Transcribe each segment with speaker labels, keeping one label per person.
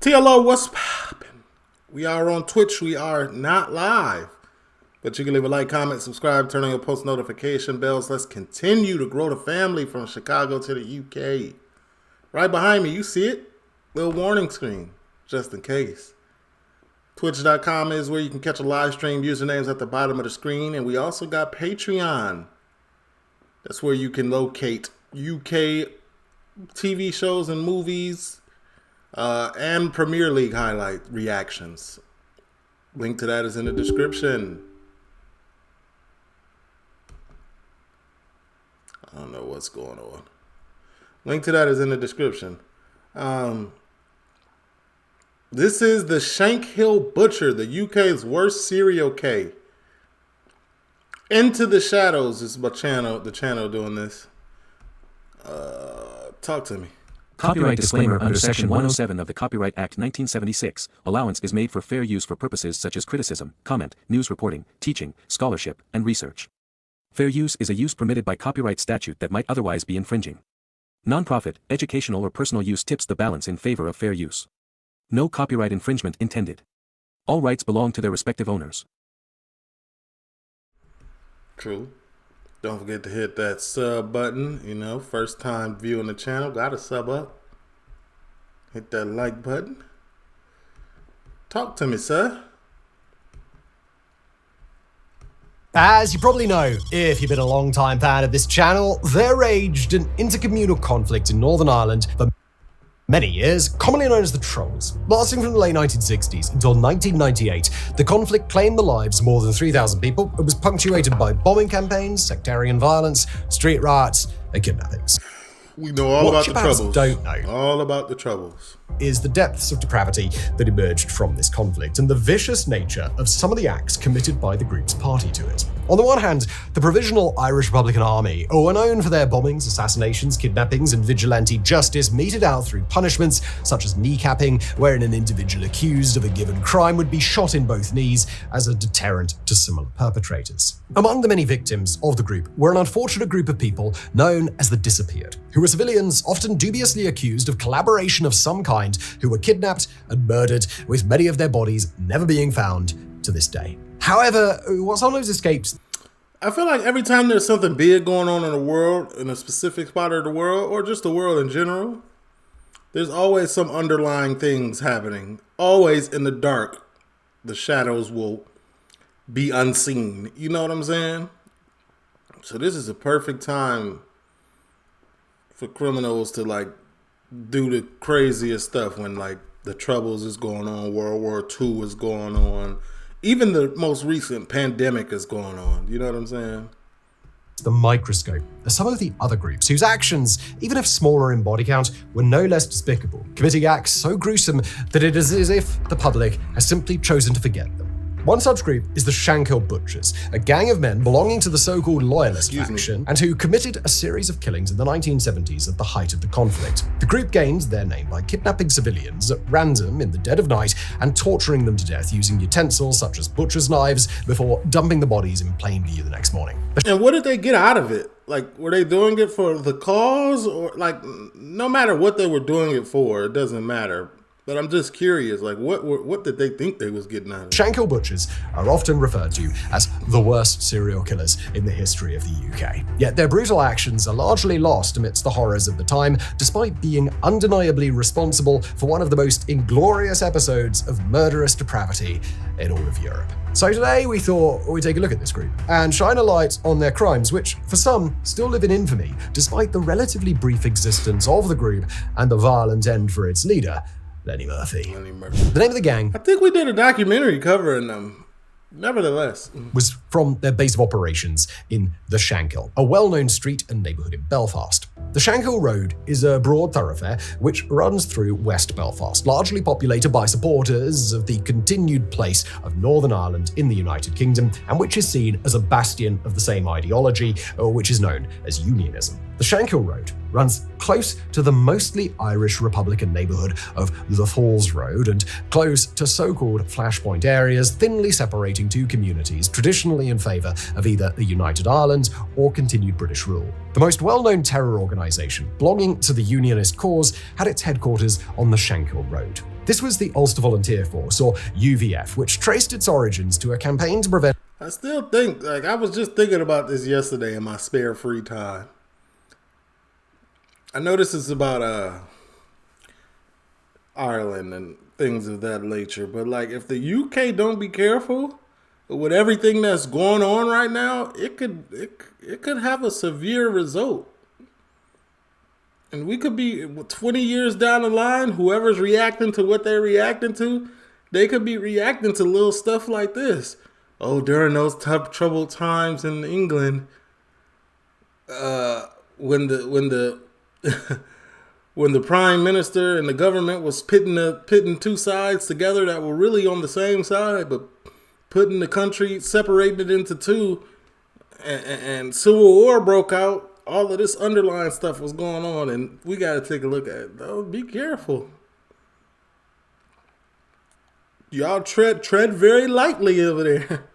Speaker 1: TLO, what's poppin'? We are on Twitch. We are not live. But you can leave a like, comment, subscribe, turn on your post notification bells. Let's continue to grow the family from Chicago to the UK. Right behind me, you see it? Little warning screen, just in case. Twitch.com is where you can catch a live stream. Usernames at the bottom of the screen. And we also got Patreon. That's where you can locate UK TV shows and movies and Premier League highlight reactions. Link to that is in the description. I don't know what's going on. Link to that is in the description. This is the Shankill Butcher, the UK's worst serial K. Into the Shadows is my channel, the channel doing this. Talk to me.
Speaker 2: Copyright disclaimer under Section 107 of the Copyright Act 1976. Allowance is made for fair use for purposes such as criticism, comment, news reporting, teaching, scholarship, and research. Fair use is a use permitted by copyright statute that might otherwise be infringing. Non-profit, educational or personal use tips the balance in favor of fair use. No copyright infringement intended. All rights belong to their respective owners.
Speaker 1: True. Don't forget to hit that sub button. You know, first time viewing the channel, gotta sub up. Hit that like button. Talk to me, sir.
Speaker 3: As you probably know, if you've been a long-time fan of this channel, there raged an intercommunal conflict in Northern Ireland for many years, commonly known as the Troubles. Lasting from the late 1960s until 1998, the conflict claimed the lives of more than 3,000 people. It was punctuated by bombing campaigns, sectarian violence, street riots, and kidnappings.
Speaker 1: We know all about the
Speaker 3: perhaps
Speaker 1: Troubles.
Speaker 3: Don't know
Speaker 1: all about the Troubles.
Speaker 3: Is the depths of depravity that emerged from this conflict and the vicious nature of some of the acts committed by the group's party to it. On the one hand, the Provisional Irish Republican Army, who were known for their bombings, assassinations, kidnappings, and vigilante justice meted out through punishments such as kneecapping, wherein an individual accused of a given crime would be shot in both knees as a deterrent to similar perpetrators. Among the many victims of the group were an unfortunate group of people known as the Disappeared, who were civilians often dubiously accused of collaboration of some kind, who were kidnapped and murdered, with many of their bodies never being found to this day. However, what sometimes escapes...
Speaker 1: I feel like every time there's something big going on in the world, in a specific spot of the world, or just the world in general, there's always some underlying things happening. Always in the dark, the shadows will be unseen. You know what I'm saying? So this is a perfect time for criminals to like do the craziest stuff when like the Troubles is going on, World War II is going on, even the most recent pandemic is going on. You know what I'm saying?
Speaker 3: The microscope are some of the other groups whose actions, even if smaller in body count, were no less despicable, committing acts so gruesome that it is as if the public has simply chosen to forget them. One such group is the Shankill Butchers, a gang of men belonging to the so-called Loyalist faction and who committed a series of killings in the 1970s at the height of the conflict. The group gained their name by kidnapping civilians at random in the dead of night and torturing them to death using utensils such as butcher's knives before dumping the bodies in plain view the next morning.
Speaker 1: And what did they get out of it? Like, were they doing it for the cause? Or like, no matter what they were doing it for, it doesn't matter. But I'm just curious, like, what did they think they was getting out of it?
Speaker 3: Shankill Butchers are often referred to as the worst serial killers in the history of the UK. Yet their brutal actions are largely lost amidst the horrors of the time, despite being undeniably responsible for one of the most inglorious episodes of murderous depravity in all of Europe. So today we thought we'd take a look at this group and shine a light on their crimes, which for some still live in infamy, despite the relatively brief existence of the group and the violent end for its leader, Lenny Murphy. The name of the gang,
Speaker 1: I think we did a documentary covering them. Nevertheless,
Speaker 3: was from their base of operations in the Shankill, a well-known street and neighbourhood in Belfast. The Shankill Road is a broad thoroughfare which runs through West Belfast, largely populated by supporters of the continued place of Northern Ireland in the United Kingdom, and which is seen as a bastion of the same ideology, which is known as unionism. The Shankill Road runs close to the mostly Irish Republican neighbourhood of the Falls Road and close to so-called flashpoint areas, thinly separating two communities traditionally in favour of either a united Ireland or continued British rule. The most well-known terror organisation belonging to the unionist cause had its headquarters on the Shankill Road. This was the Ulster Volunteer Force, or UVF, which traced its origins to a campaign to prevent...
Speaker 1: I still think, I was just thinking about this yesterday in my spare free time. I know this is about Ireland and things of that nature, but if the UK don't be careful with everything that's going on right now, it could have a severe result. And we could be 20 years down the line, whoever's reacting to what they're reacting to, they could be reacting to little stuff like this. Oh, during those tough, troubled times in England, when the when the prime minister and the government was pitting two sides together that were really on the same side, but putting the country, separating it into two, and civil war broke out. All of this underlying stuff was going on, and we got to take a look at it. Though, be careful. Y'all tread very lightly over there.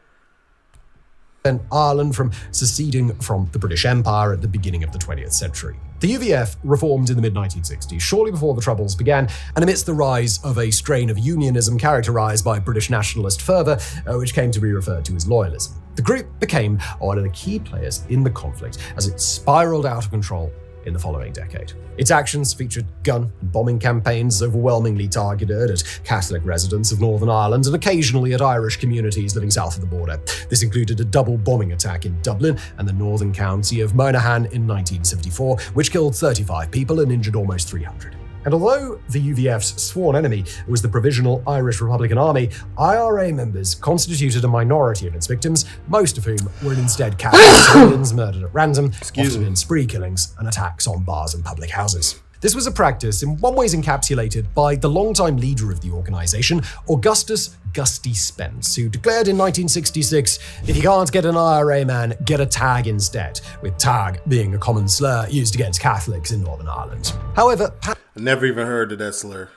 Speaker 3: Ireland from seceding from the British Empire at the beginning of the 20th century. The UVF reformed in the mid-1960s, shortly before the Troubles began, and amidst the rise of a strain of unionism characterised by British nationalist fervour, which came to be referred to as loyalism. The group became one of the key players in the conflict as it spiralled out of control in the following decade. Its actions featured gun and bombing campaigns overwhelmingly targeted at Catholic residents of Northern Ireland and occasionally at Irish communities living south of the border. This included a double bombing attack in Dublin and the northern county of Monaghan in 1974, which killed 35 people and injured almost 300. And although the UVF's sworn enemy was the Provisional Irish Republican Army, IRA members constituted a minority of its victims, most of whom were instead Catholic civilians murdered at random, often in spree killings and attacks on bars and public houses. This was a practice in one way encapsulated by the longtime leader of the organisation, Augustus Gusty Spence, who declared in 1966, if you can't get an IRA man, get a tag instead, with tag being a common slur used against Catholics in Northern Ireland. However,
Speaker 1: I never even heard of that slur.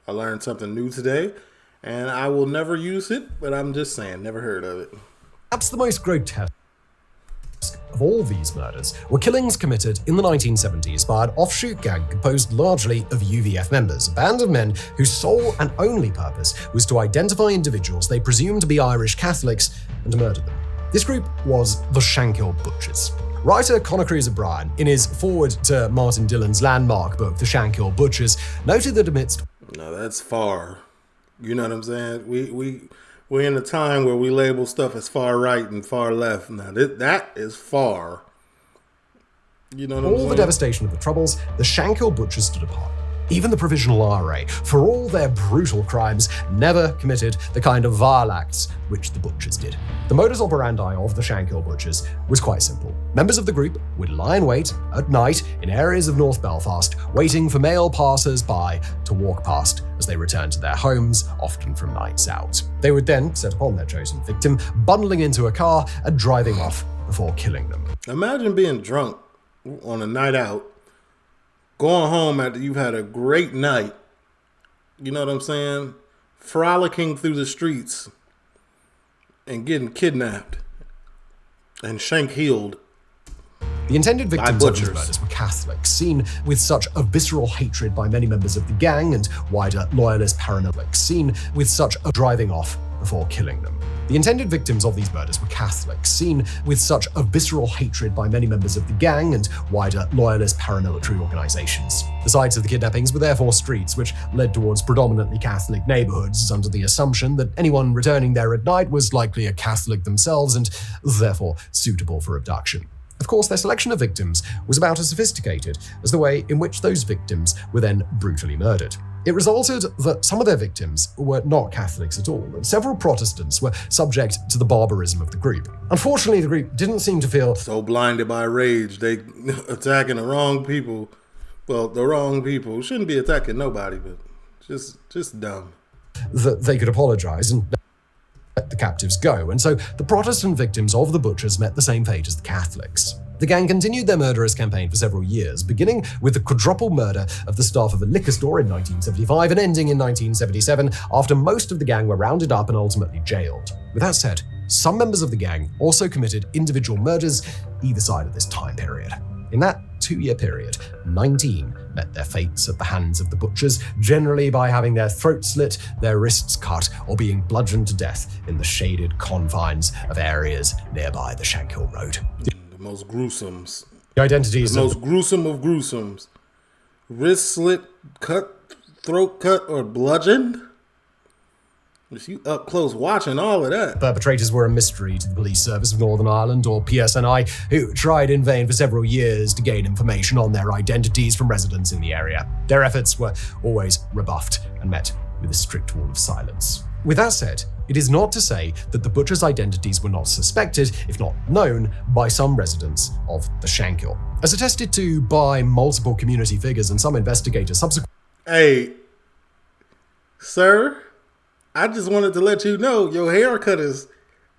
Speaker 1: I learned something new today, and I will never use it, but I'm just saying, never heard of it.
Speaker 3: perhaps the most grotesque of all these murders were killings committed in the 1970s by an offshoot gang composed largely of UVF members, a band of men whose sole and only purpose was to identify individuals they presumed to be Irish Catholics and to murder them. This group was the Shankill Butchers. Writer Conor Cruise O'Brien, in his foreword to Martin Dillon's landmark book, The Shankill Butchers, noted that amidst...
Speaker 1: No, that's far. You know what I'm saying? We're in a time where we label stuff as far right and far left. Now, that is far. You know what I'm saying?
Speaker 3: All the devastation of the Troubles, the Shankill Butchers stood apart. Even the Provisional IRA, for all their brutal crimes, never committed the kind of vile acts which the Butchers did. The modus operandi of the Shankill Butchers was quite simple. Members of the group would lie in wait at night in areas of North Belfast, waiting for male passers-by to walk past as they returned to their homes, often from nights out. They would then set upon their chosen victim, bundling into a car and driving off before killing them.
Speaker 1: Imagine being drunk on a night out, going home after you've had a great night, you know what I'm saying? Frolicking through the streets and getting kidnapped and shankilled.
Speaker 3: The intended victims of these murders were Catholics, seen with such a visceral hatred by many members of the gang and wider loyalist paranoics, seen with such a driving off before killing them. The intended victims of these murders were Catholics, seen with such a visceral hatred by many members of the gang and wider loyalist paramilitary organizations. The sites of the kidnappings were therefore streets which led towards predominantly Catholic neighborhoods under the assumption that anyone returning there at night was likely a Catholic themselves and therefore suitable for abduction. Of course, their selection of victims was about as sophisticated as the way in which those victims were then brutally murdered. It resulted that some of their victims were not Catholics at all, and several Protestants were subject to the barbarism of the group. Unfortunately, the group didn't seem to feel
Speaker 1: so blinded by rage, they attacking the wrong people. Well, the wrong people shouldn't be attacking nobody, but just dumb.
Speaker 3: That they could apologize and let the captives go, and so the Protestant victims of the Butchers met the same fate as the Catholics. The gang continued their murderous campaign for several years, beginning with the quadruple murder of the staff of a liquor store in 1975 and ending in 1977 after most of the gang were rounded up and ultimately jailed. With that said, some members of the gang also committed individual murders either side of this time period. In that 2-year period, 19 met their fates at the hands of the butchers, generally by having their throats slit, their wrists cut, or being bludgeoned to death in the shaded confines of areas nearby the Shankill Road.
Speaker 1: The most gruesomes.
Speaker 3: The identities
Speaker 1: The most gruesome of gruesomes. Wrist slit, cut, throat cut, or bludgeoned? If you up close watching all of that.
Speaker 3: perpetrators were a mystery to the Police Service of Northern Ireland, or PSNI, who tried in vain for several years to gain information on their identities from residents in the area. Their efforts were always rebuffed and met with a strict wall of silence. With that said, it is not to say that the butchers' identities were not suspected, if not known, by some residents of the Shankill. As attested to by multiple community figures and some investigators subsequently.
Speaker 1: Hey, sir, I just wanted to let you know your haircut is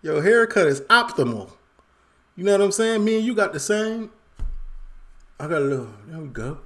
Speaker 1: optimal. You know what I'm saying? Me and you got the same. I got a little. There we go.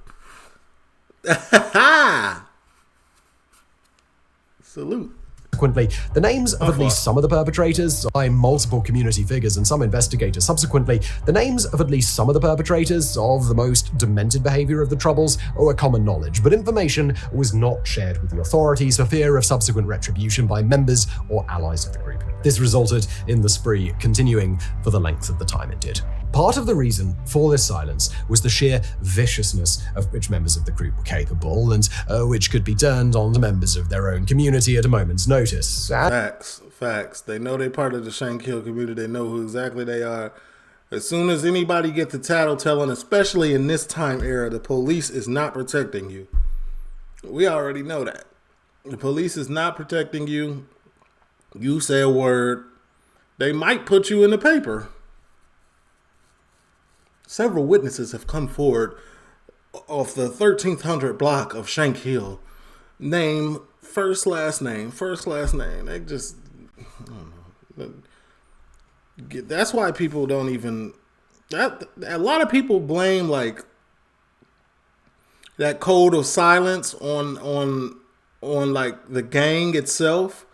Speaker 1: Salute.
Speaker 3: Subsequently, the names of at least some of the perpetrators by multiple community figures and some investigators subsequently, the names of at least some of the perpetrators of the most demented behavior of the Troubles were common knowledge, but information was not shared with the authorities for fear of subsequent retribution by members or allies of the group. This resulted in the spree continuing for the length of the time it did. Part of the reason for this silence was the sheer viciousness of which members of the group were capable and which could be turned on to members of their own community at a moment's notice.
Speaker 1: Facts. They know they're part of the Shankill community. They know who exactly they are. As soon as anybody gets the tattletelling, especially in this time era, the police is not protecting you. We already know that. The police is not protecting you. You say a word, they might put you in the paper. Several witnesses have come forward off the 1300 block of Shankill. Name, first, last name. They just, I don't know. That's why people don't even, a lot of people blame like that code of silence on like the gang itself.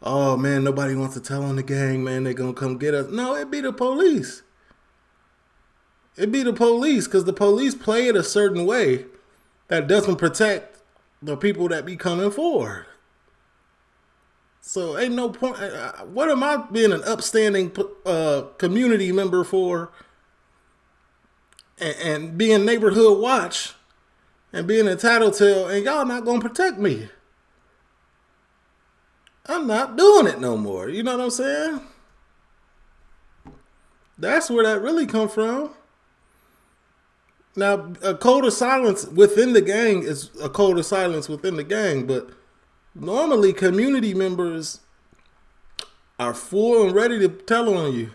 Speaker 1: Oh man, nobody wants to tell on the gang, man. They're gonna come get us. No, it'd be the police. It'd be the police, because the police play it a certain way that doesn't protect the people that be coming forward. So ain't no point. What am I being an upstanding community member for, and being neighborhood watch, and being a tattletale, and y'all not gonna protect me? I'm not doing it no more. You know what I'm saying? That's where that really come from. Now, a code of silence within the gang is a code of silence within the gang, but normally community members are full and ready to tell on you.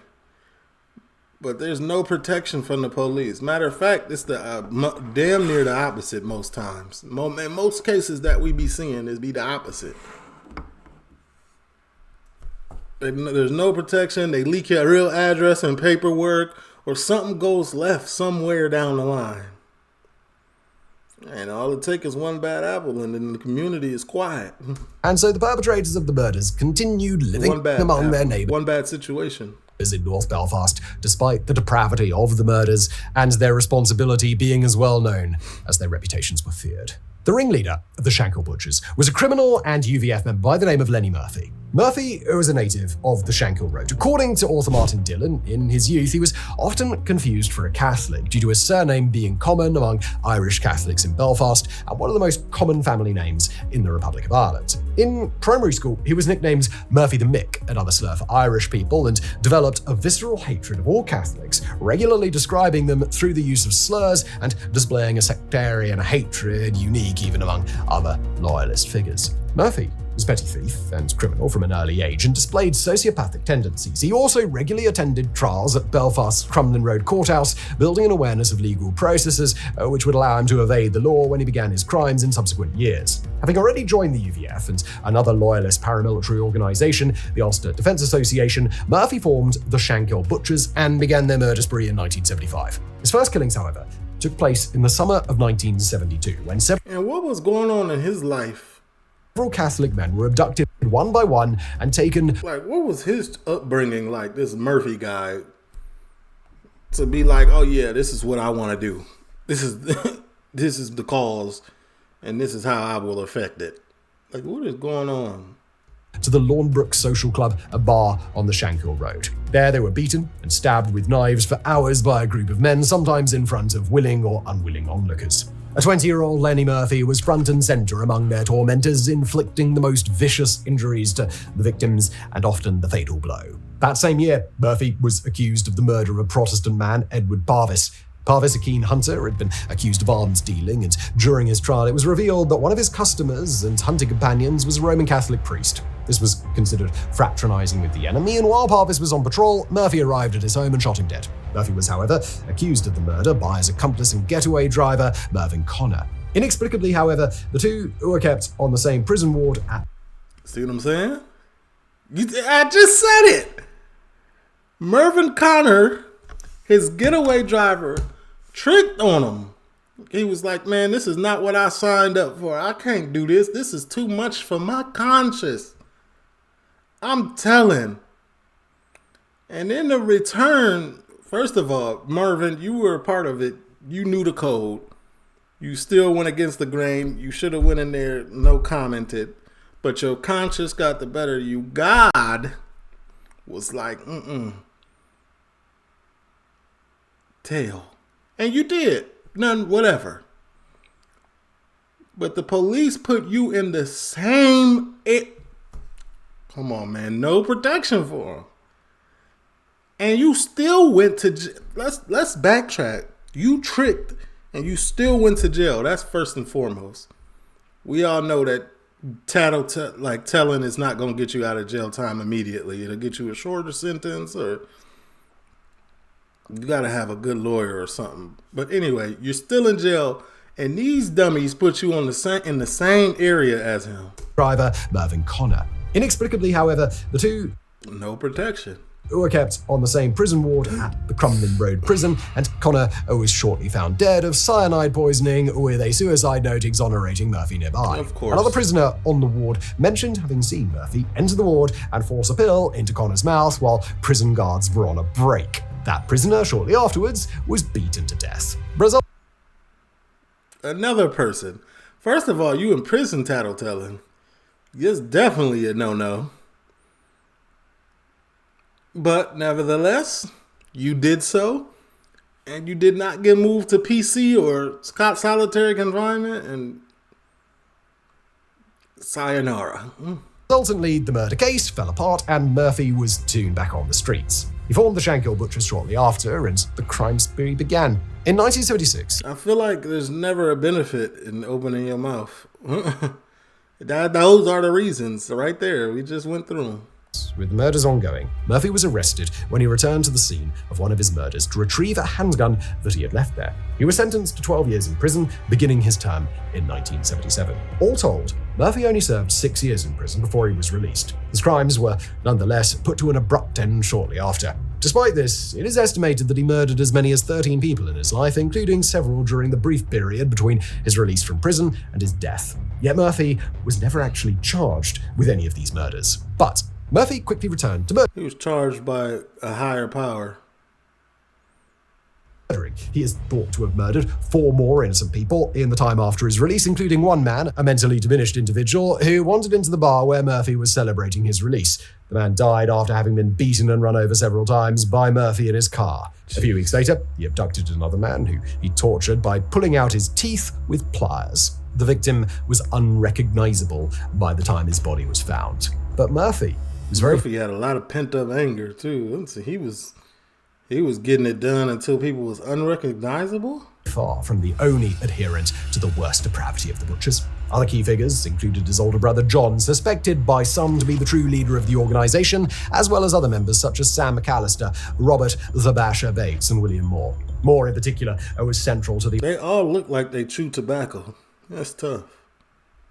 Speaker 1: But there's no protection from the police. Matter of fact, it's the damn near the opposite most times. In most cases that we be seeing is be the opposite. There's no protection. They leak your real address and paperwork, or something goes left somewhere down the line. And all it takes is one bad apple, and then the community is quiet.
Speaker 3: And so the perpetrators of the murders continued living among their neighbours.
Speaker 1: One bad situation.
Speaker 3: In North Belfast, despite the depravity of the murders and their responsibility being as well known as their reputations were feared. The ringleader of the Shankill Butchers was a criminal and UVF member by the name of Lenny Murphy. Murphy was a native of the Shankill Road. According to author Martin Dillon, in his youth he was often confused for a Catholic due to his surname being common among Irish Catholics in Belfast and one of the most common family names in the Republic of Ireland. In primary school, he was nicknamed Murphy the Mick, another slur for Irish people, and developed a visceral hatred of all Catholics, regularly describing them through the use of slurs and displaying a sectarian hatred unique even among other loyalist figures. Murphy was a petty thief and criminal from an early age and displayed sociopathic tendencies. He also regularly attended trials at Belfast's Crumlin Road Courthouse, building an awareness of legal processes which would allow him to evade the law when he began his crimes in subsequent years. Having already joined the UVF and another loyalist paramilitary organisation, the Ulster Defence Association, Murphy formed the Shankill Butchers and began their murder spree in 1975. His first killings, however, took place in the summer of 1972 when
Speaker 1: And what was going on in his life?
Speaker 3: Several Catholic men were abducted one by one and taken.
Speaker 1: Like, what was his upbringing like, this Murphy guy, to be like, oh yeah, this is what I want to do? this is this is the cause, and this is how I will affect it. Like, what is going on?
Speaker 3: To the Lawnbrook Social Club, a bar on the Shankill Road. There they were beaten and stabbed with knives for hours by a group of men, sometimes in front of willing or unwilling onlookers. A 20-year-old Lenny Murphy was front and center among their tormentors, inflicting the most vicious injuries to the victims and often the fatal blow. That same year, Murphy was accused of the murder of Protestant man Edward Parvis. Parvis, a keen hunter, had been accused of arms dealing, and during his trial it was revealed that one of his customers and hunting companions was a Roman Catholic priest. This was considered fraternizing with the enemy, and while Parvis was on patrol, Murphy arrived at his home and shot him dead. Murphy was, however, accused of the murder by his accomplice and getaway driver, Mervyn Connor. Inexplicably, however, the two were kept on the same prison ward at...
Speaker 1: See what I'm saying? I just said it! Mervyn Connor, his getaway driver, tricked on him. He was like, man, this is not what I signed up for. I can't do this. This is too much for my conscience. I'm telling. And in the return, first of all, Mervyn, you were a part of it. You knew the code. You still went against the grain. You should have went in there, no commented. But your conscience got the better of you. God was like, tail. And you did. None, whatever. But the police put you in the same... Come on, man. No protection for them. And you still went to jail. Let's backtrack. You tricked and you still went to jail. That's first and foremost. We all know that telling is not going to get you out of jail time immediately. It'll get you a shorter sentence, or you got to have a good lawyer or something. But anyway, you're still in jail, and these dummies put you in the same area as him.
Speaker 3: Driver Mervyn Connor. Inexplicably, however, the two...
Speaker 1: No protection.
Speaker 3: Were kept on the same prison ward at the Crumlin Road prison, and Connor was shortly found dead of cyanide poisoning, with a suicide note exonerating Murphy nearby.
Speaker 1: Of course.
Speaker 3: Another prisoner on the ward mentioned having seen Murphy enter the ward and force a pill into Connor's mouth while prison guards were on a break. That prisoner, shortly afterwards, was beaten to death.
Speaker 1: Another person. First of all, you in prison tattletelling. It's definitely a no-no. But nevertheless, you did so, and you did not get moved to PC or solitary confinement, and sayonara.
Speaker 3: Resultantly, the murder case fell apart and Murphy was soon back on the streets. He formed the Shankill Butchers shortly after, and the crime spree began. In 1976,
Speaker 1: I feel like there's never a benefit in opening your mouth. Those are the reasons right there. We just went through them.
Speaker 3: With the murders ongoing, Murphy was arrested when he returned to the scene of one of his murders to retrieve a handgun that he had left there. He was sentenced to 12 years in prison, beginning his term in 1977. All told, Murphy only served 6 years in prison before he was released. His crimes were nonetheless put to an abrupt end shortly after. Despite this, it is estimated that he murdered as many as 13 people in his life, including several during the brief period between his release from prison and his death. Yet Murphy was never actually charged with any of these murders. But Murphy quickly returned to murder.
Speaker 1: He was charged by a higher power.
Speaker 3: He is thought to have murdered 4 more innocent people in the time after his release, including one man, a mentally diminished individual, who wandered into the bar where Murphy was celebrating his release. The man died after having been beaten and run over several times by Murphy in his car. A few weeks later, he abducted another man who he tortured by pulling out his teeth with pliers. The victim was unrecognizable by the time his body was found. But Murphy
Speaker 1: had a lot of pent-up anger, too. He was getting it done until people was unrecognizable?
Speaker 3: Far from the only adherent to the worst depravity of the Butchers. Other key figures included his older brother John, suspected by some to be the true leader of the organization, as well as other members such as Sam McAllister, Robert the Basher Bates, and William Moore. Moore, in particular, was central to the...
Speaker 1: They all look like they chew tobacco. That's tough.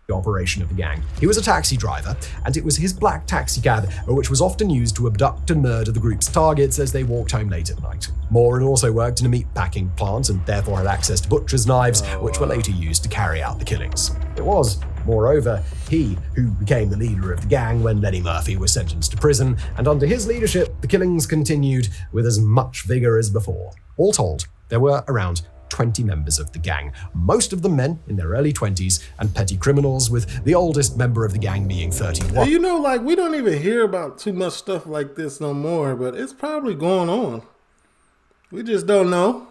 Speaker 3: Operation of the gang. He was a taxi driver, and it was his black taxi cab which was often used to abduct and murder the group's targets as they walked home late at night. Moore had also worked in a meat packing plant and therefore had access to butcher's knives, which were later used to carry out the killings. It was, moreover, he who became the leader of the gang when Lenny Murphy was sentenced to prison, and under his leadership, the killings continued with as much vigor as before. All told, there were around 20 members of the gang, most of them men in their early 20s and petty criminals, with the oldest member of the gang being 31.
Speaker 1: You know, like, we don't even hear about too much stuff like this no more, but it's probably going on. We just don't know.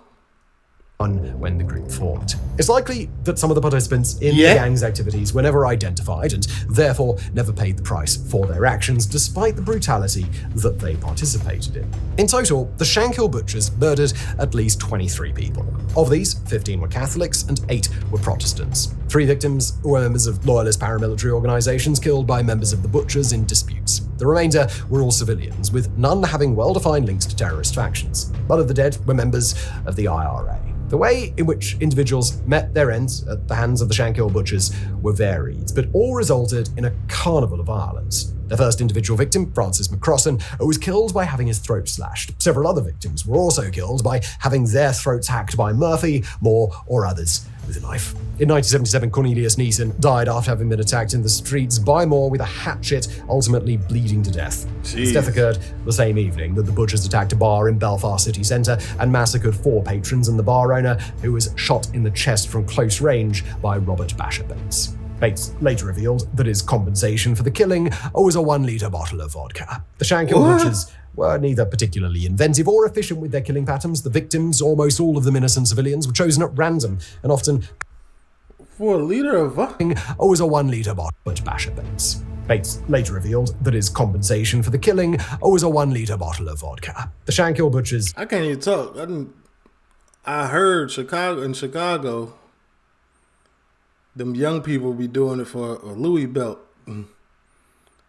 Speaker 3: When the group formed. It's likely that some of the participants in the gang's activities were never identified and therefore never paid the price for their actions, despite the brutality that they participated in. In total, the Shankill butchers murdered at least 23 people. Of these, 15 were Catholics and 8 were Protestants. 3 victims were members of loyalist paramilitary organizations killed by members of the butchers in disputes. The remainder were all civilians, with none having well-defined links to terrorist factions. None of the dead were members of the IRA. The way in which individuals met their ends at the hands of the Shankill butchers were varied, but all resulted in a carnival of violence. The first individual victim, Francis McCrossan, was killed by having his throat slashed. Several other victims were also killed by having their throats hacked by Murphy, Moore, or others with a knife. In 1977, Cornelius Neeson died after having been attacked in the streets by Moore with a hatchet, ultimately bleeding to death. His death occurred the same evening that the butchers attacked a bar in Belfast city centre and massacred 4 patrons and the bar owner, who was shot in the chest from close range by Robert Basher Bates. Bates later revealed that his compensation for the killing was a 1-litre bottle of vodka. The Shankill butchers were neither particularly inventive or efficient with their killing patterns. The victims, almost all of them innocent civilians, were chosen at random and often
Speaker 1: for a liter of vodka.
Speaker 3: Was a 1-litre bottle of Basher Bates. Bates later revealed that his compensation for the killing was a 1-litre bottle of vodka. The Shankill butchers.
Speaker 1: I can't even talk. I heard in Chicago, them young people be doing it for a Louis belt,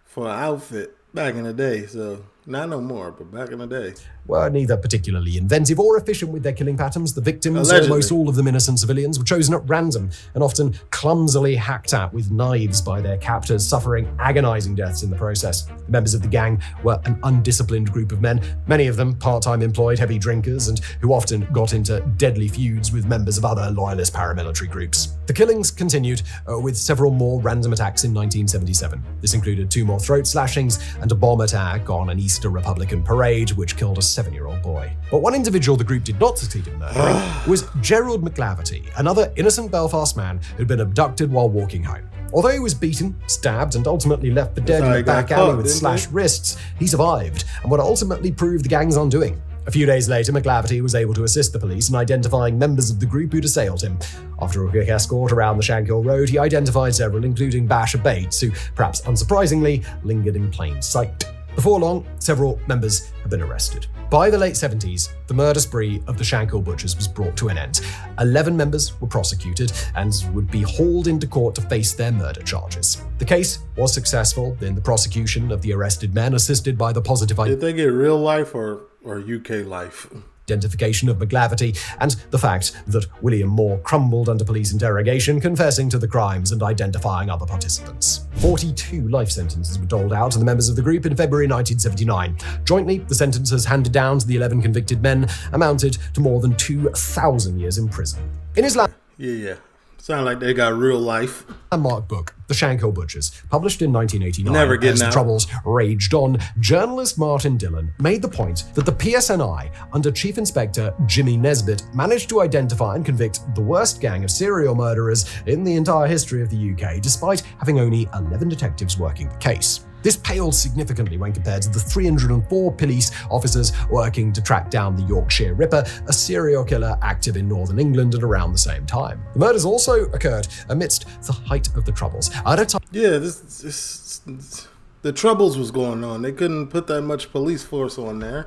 Speaker 1: for an outfit back in the day. So not no more, but back in the day.
Speaker 3: Were neither particularly inventive or efficient with their killing patterns. The victims,
Speaker 1: allegedly,
Speaker 3: almost all of them innocent civilians, were chosen at random and often clumsily hacked at with knives by their captors, suffering agonizing deaths in the process. The members of the gang were an undisciplined group of men, many of them part-time employed heavy drinkers and who often got into deadly feuds with members of other loyalist paramilitary groups. The killings continued with several more random attacks in 1977. This included 2 more throat slashings and a bomb attack on an Easter Republican parade, which killed a 7-year-old boy. But one individual the group did not succeed in murdering was Gerald McLaverty, another innocent Belfast man who'd been abducted while walking home. Although he was beaten, stabbed, and ultimately left for dead in a back alley with slashed wrists, he survived and would ultimately prove the gang's undoing. A few days later, McLaverty was able to assist the police in identifying members of the group who'd assailed him. After a quick escort around the Shankill Road, he identified several, including Basher Bates, who, perhaps unsurprisingly, lingered in plain sight. Before long, several members had been arrested. By the late 70s, the murder spree of the Shankill butchers was brought to an end. 11 members were prosecuted and would be hauled into court to face their murder charges. The case was successful in the prosecution of the arrested men, assisted by the positive
Speaker 1: Did they get real life or UK life?
Speaker 3: Identification of McLaverty and the fact that William Moore crumbled under police interrogation, confessing to the crimes and identifying other participants. 42 life sentences were doled out to the members of the group in February 1979. Jointly, the sentences handed down to the 11 convicted men amounted to more than 2,000 years in prison. In his
Speaker 1: Yeah. Sound like they got real life.
Speaker 3: landmark book, The Shankill Butchers, published in 1989,
Speaker 1: Never getting
Speaker 3: as the
Speaker 1: out.
Speaker 3: troubles raged on, journalist Martin Dillon made the point that the PSNI, under Chief Inspector Jimmy Nesbitt, managed to identify and convict the worst gang of serial murderers in the entire history of the UK, despite having only 11 detectives working the case. This paled significantly when compared to the 304 police officers working to track down the Yorkshire Ripper, a serial killer active in northern England at around the same time. The murders also occurred amidst the height of the Troubles, at a time
Speaker 1: Yeah, the Troubles was going on. They couldn't put that much police force on there.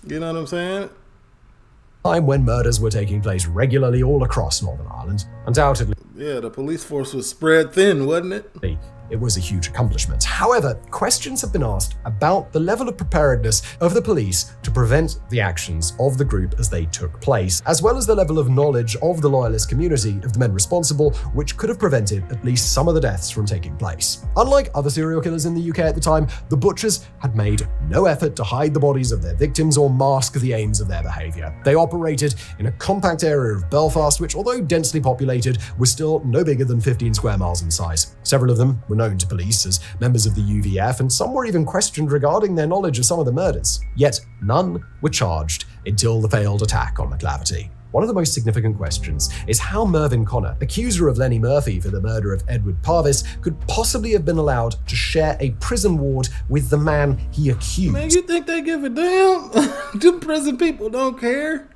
Speaker 1: You know what I'm saying?
Speaker 3: when murders were taking place regularly all across Northern Ireland. Undoubtedly,
Speaker 1: Yeah, the police force was spread thin, wasn't it?
Speaker 3: it was a huge accomplishment. However, questions have been asked about the level of preparedness of the police to prevent the actions of the group as they took place, as well as the level of knowledge of the loyalist community of the men responsible, which could have prevented at least some of the deaths from taking place. Unlike other serial killers in the UK at the time, the butchers had made no effort to hide the bodies of their victims or mask the aims of their behaviour. They operated in a compact area of Belfast, which, although densely populated, was still no bigger than 15 square miles in size. Several of them were known to police as members of the UVF, and some were even questioned regarding their knowledge of some of the murders. Yet none were charged until the failed attack on McLaverty. One of the most significant questions is how Mervyn Connor, accuser of Lenny Murphy for the murder of Edward Parvis, could possibly have been allowed to share a prison ward with the man he accused.
Speaker 1: Man, you think they give a damn? Them prison people don't care.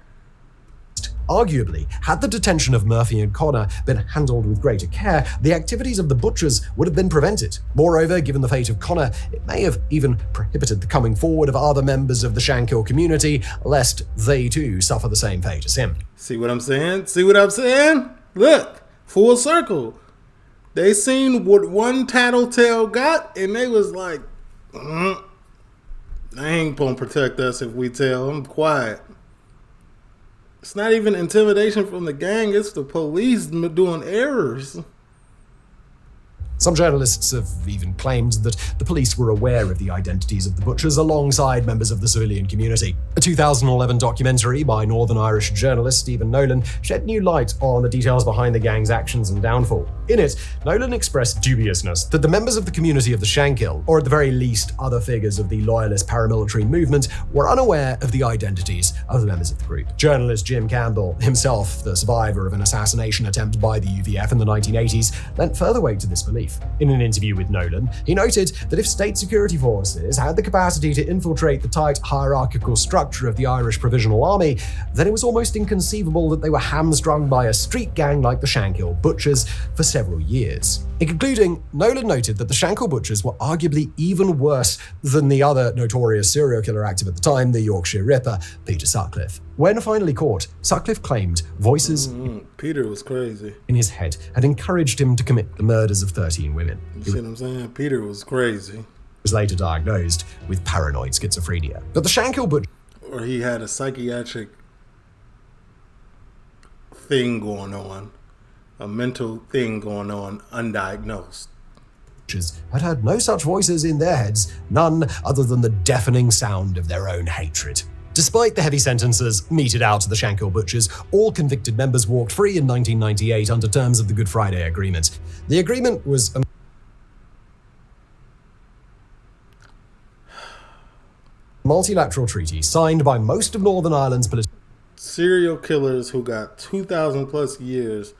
Speaker 3: Arguably, had the detention of Murphy and Connor been handled with greater care, the activities of the butchers would have been prevented. Moreover, given the fate of Connor, it may have even prohibited the coming forward of other members of the Shankill community, lest they too suffer the same fate as him.
Speaker 1: See what I'm saying? See what I'm saying? Look, full circle. They seen what one tattletale got, and they was like, they ain't gonna protect us if we tell. I'm quiet. It's not even intimidation from the gang, it's the police doing errors.
Speaker 3: Some journalists have even claimed that the police were aware of the identities of the butchers alongside members of the civilian community. A 2011 documentary by Northern Irish journalist Stephen Nolan shed new light on the details behind the gang's actions and downfall. In it, Nolan expressed dubiousness that the members of the community of the Shankill, or at the very least other figures of the loyalist paramilitary movement, were unaware of the identities of the members of the group. Journalist Jim Campbell, himself the survivor of an assassination attempt by the UVF in the 1980s, lent further weight to this belief. In an interview with Nolan, he noted that if state security forces had the capacity to infiltrate the tight hierarchical structure of the Irish Provisional Army, then it was almost inconceivable that they were hamstrung by a street gang like the Shankill Butchers for several years. In concluding, Nolan noted that the Shankill Butchers were arguably even worse than the other notorious serial killer active at the time, the Yorkshire Ripper, Peter Sutcliffe. When finally caught, Sutcliffe claimed voices
Speaker 1: Peter was crazy.
Speaker 3: in his head had encouraged him to commit the murders of 13 women.
Speaker 1: You see what I'm saying? Peter was crazy.
Speaker 3: He was later diagnosed with paranoid schizophrenia. But the Shankill Butchers,
Speaker 1: Or he had a psychiatric thing going on. A mental thing going on, undiagnosed.
Speaker 3: had heard no such voices in their heads, none other than the deafening sound of their own hatred. Despite the heavy sentences meted out to the Shankill Butchers, all convicted members walked free in 1998 under terms of the Good Friday Agreement. The agreement was a multilateral treaty signed by most of Northern Ireland's political
Speaker 1: Serial killers who got 2,000 plus years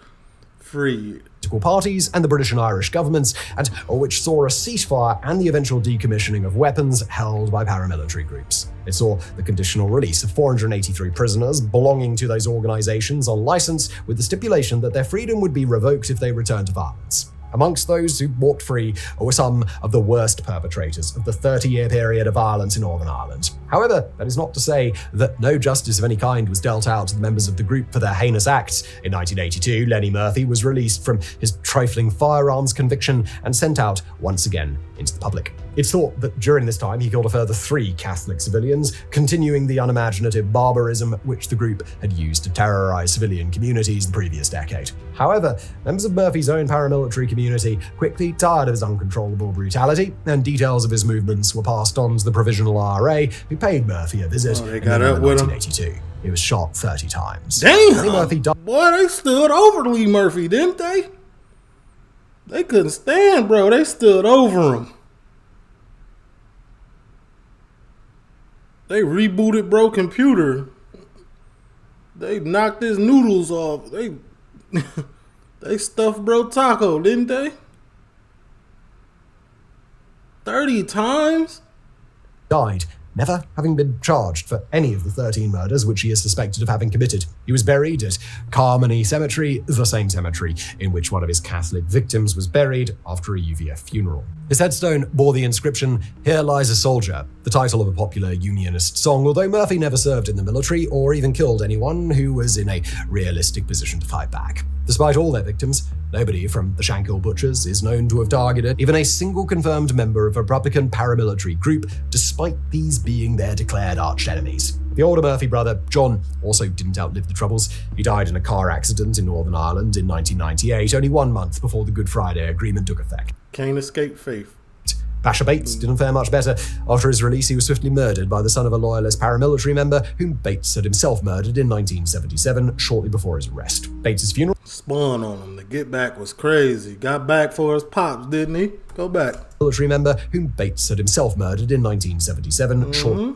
Speaker 1: free.
Speaker 3: parties and the British and Irish governments, and which saw a ceasefire and the eventual decommissioning of weapons held by paramilitary groups. It saw the conditional release of 483 prisoners belonging to those organizations on license, with the stipulation that their freedom would be revoked if they returned to violence. Amongst those who walked free were some of the worst perpetrators of the 30-year period of violence in Northern Ireland. However, that is not to say that no justice of any kind was dealt out to the members of the group for their heinous acts. In 1982, Lenny Murphy was released from his trifling firearms conviction and sent out once again into the public. It's thought that during this time he killed a further 3 Catholic civilians, continuing the unimaginative barbarism which the group had used to terrorize civilian communities the previous decade. However, members of Murphy's own paramilitary community quickly tired of his uncontrollable brutality, and details of his movements were passed on to the Provisional IRA, who paid Murphy a visit
Speaker 1: They
Speaker 3: in
Speaker 1: got up with him.
Speaker 3: 1982. He was shot 30 times.
Speaker 1: Damn!
Speaker 3: Lenny Murphy died
Speaker 1: Boy, they stood over Lee Murphy, didn't they? They couldn't stand, bro. They stood over him. They rebooted bro computer. They knocked his noodles off. They stuffed bro taco, didn't they? 30 times?
Speaker 3: died, never having been charged for any of the 13 murders which he is suspected of having committed. He was buried at Carmody Cemetery, the same cemetery in which one of his Catholic victims was buried after a UVF funeral. His headstone bore the inscription, "Here lies a soldier," the title of a popular unionist song, although Murphy never served in the military or even killed anyone who was in a realistic position to fight back. Despite all their victims, nobody from the Shankill Butchers is known to have targeted even a single confirmed member of a Republican paramilitary group, despite these being their declared arch-enemies. The older Murphy brother, John, also didn't outlive the troubles. He died in a car accident in Northern Ireland in 1998, only 1 month before the Good Friday Agreement took effect.
Speaker 1: Can't escape faith.
Speaker 3: Basher Bates didn't fare much better. After his release, he was swiftly murdered by the son of a loyalist paramilitary member, whom Bates had himself murdered in 1977, shortly before his arrest. Bates's funeral
Speaker 1: Spun on him. The get back was crazy. Got back for his pops, didn't he? Go back.
Speaker 3: military member, whom Bates had himself murdered in 1977, shortly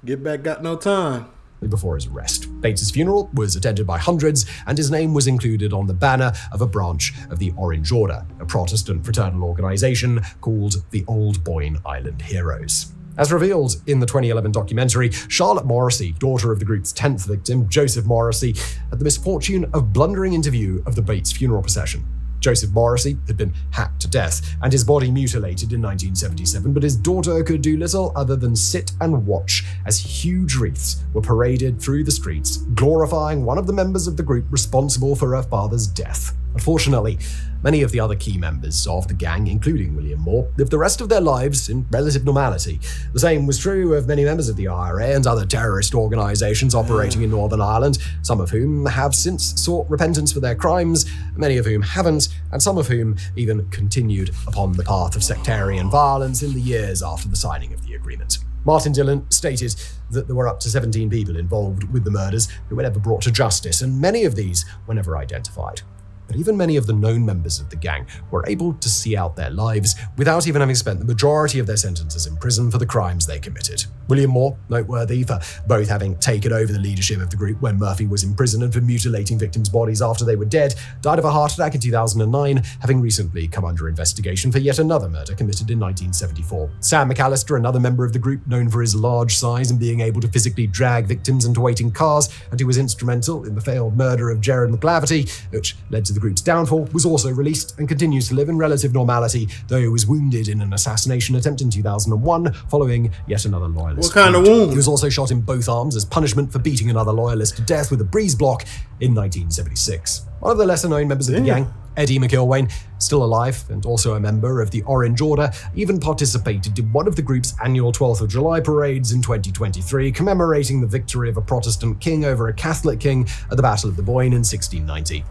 Speaker 1: Get back got no time.
Speaker 3: before his arrest. Bates's funeral was attended by hundreds, and his name was included on the banner of a branch of the Orange Order, a Protestant fraternal organization called the Old Boyne Island Heroes. As revealed in the 2011 documentary, Charlotte Morrissey, daughter of the group's 10th victim, Joseph Morrissey, had the misfortune of blundering into view of the Bates funeral procession. Joseph Morrissey had been hacked to death and his body mutilated in 1977, but his daughter could do little other than sit and watch as huge wreaths were paraded through the streets, glorifying one of the members of the group responsible for her father's death. Unfortunately, many of the other key members of the gang, including William Moore, lived the rest of their lives in relative normality. The same was true of many members of the IRA and other terrorist organizations operating in Northern Ireland, some of whom have since sought repentance for their crimes, many of whom haven't, and some of whom even continued upon the path of sectarian violence in the years after the signing of the agreement. Martin Dillon stated that there were up to 17 people involved with the murders who were never brought to justice, and many of these were never identified. But even many of the known members of the gang were able to see out their lives without even having spent the majority of their sentences in prison for the crimes they committed. William Moore, noteworthy for both having taken over the leadership of the group when Murphy was in prison and for mutilating victims' bodies after they were dead, died of a heart attack in 2009, having recently come under investigation for yet another murder committed in 1974. Sam McAllister, another member of the group known for his large size and being able to physically drag victims into waiting cars, and who was instrumental in the failed murder of Gerard McClaverty, which led to the group's downfall, was also released and continues to live in relative normality, though he was wounded in an assassination attempt in 2001 following yet another loyalist.
Speaker 1: What kind of wound?
Speaker 3: He was also shot in both arms as punishment for beating another loyalist to death with a breeze block in 1976. One of the lesser-known members of the gang, Eddie McIlwain, still alive and also a member of the Orange Order, even participated in one of the group's annual 12th of July parades in 2023, commemorating the victory of a Protestant king over a Catholic king at the Battle of the Boyne in 1690.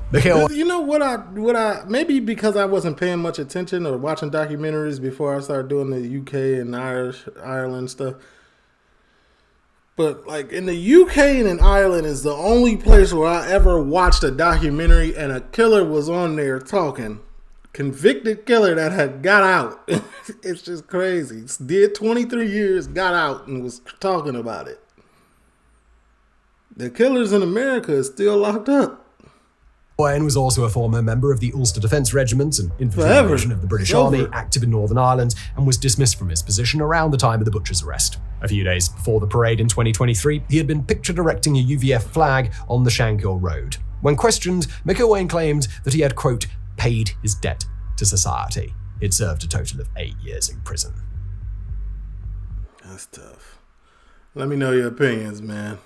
Speaker 1: You know what I maybe because I wasn't paying much attention or watching documentaries before I started doing the UK and Ireland stuff. But like in the UK and in Ireland is the only place where I ever watched a documentary and a killer was on there talking. Convicted killer that had got out. It's just crazy. Did 23 years, got out and was talking about it. The killers in America is still locked up.
Speaker 3: Owen was also a former member of the Ulster Defence Regiment, an infantry division of the British Army, active in Northern Ireland, and was dismissed from his position around the time of the Butcher's arrest. A few days before the parade in 2023, he had been pictured erecting a UVF flag on the Shankill Road. When questioned, McIlwain claimed that he had, quote, paid his debt to society. He'd served a total of 8 years in prison.
Speaker 1: That's tough. Let me know your opinions, man.